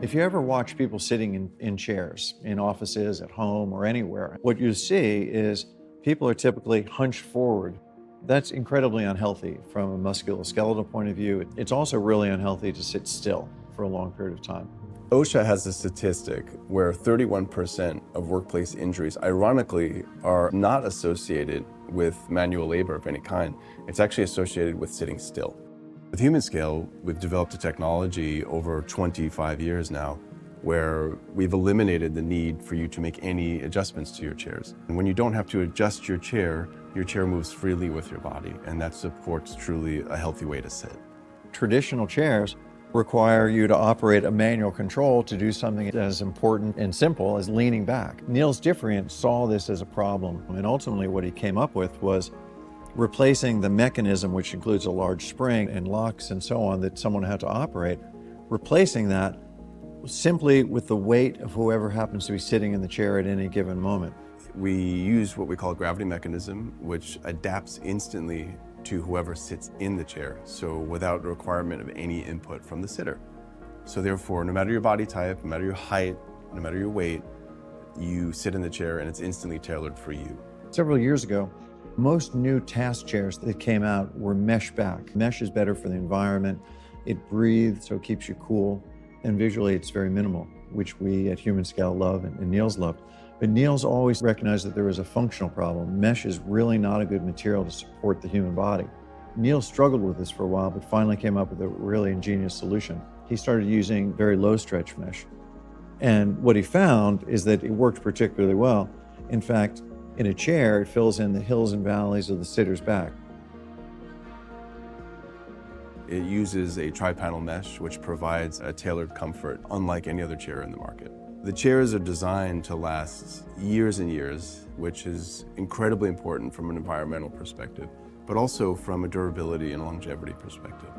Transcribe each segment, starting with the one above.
If you ever watch people sitting in chairs, in offices, at home, or anywhere, what you see is people are typically hunched forward. That's incredibly unhealthy from a musculoskeletal point of view. It's also really unhealthy to sit still for a long period of time. OSHA has a statistic where 31% of workplace injuries, ironically, are not associated with manual labor of any kind. It's actually associated with sitting still. With Human Scale, we've developed a technology over 25 years now where we've eliminated the need for you to make any adjustments to your chairs. And when you don't have to adjust your chair moves freely with your body, and that supports truly a healthy way to sit. Traditional chairs require you to operate a manual control to do something as important and simple as leaning back. Neils Diffrient saw this as a problem, and ultimately what he came up with was replacing the mechanism, which includes a large spring and locks and so on that someone had to operate, replacing that simply with the weight of whoever happens to be sitting in the chair at any given moment. We use what we call a gravity mechanism, which adapts instantly to whoever sits in the chair, so without the requirement of any input from the sitter. So therefore, no matter your body type, no matter your height, no matter your weight, you sit in the chair and it's instantly tailored for you. Several years ago, most new task chairs that came out were mesh back. Mesh is better for the environment. It breathes, so it keeps you cool. And visually, it's very minimal, which we at Human Scale love and Neils loved. But Neils always recognized that there was a functional problem. Mesh is really not a good material to support the human body. Neils struggled with this for a while, but finally came up with a really ingenious solution. He started using very low stretch mesh. And what he found is that it worked particularly well. In fact, in a chair, it fills in the hills and valleys of the sitter's back. It uses a tri-panel mesh, which provides a tailored comfort, unlike any other chair in the market. The chairs are designed to last years and years, which is incredibly important from an environmental perspective, but also from a durability and longevity perspective.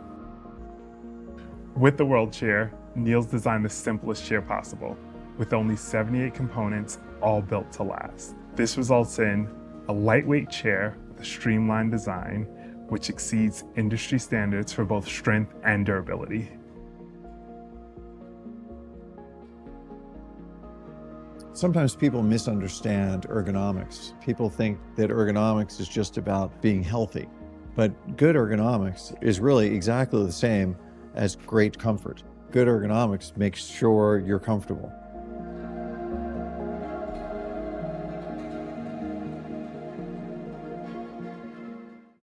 With the World Chair, Neils designed the simplest chair possible, with only 78 components, all built to last. This results in a lightweight chair with a streamlined design, which exceeds industry standards for both strength and durability. Sometimes people misunderstand ergonomics. People think that ergonomics is just about being healthy, but good ergonomics is really exactly the same as great comfort. Good ergonomics makes sure you're comfortable.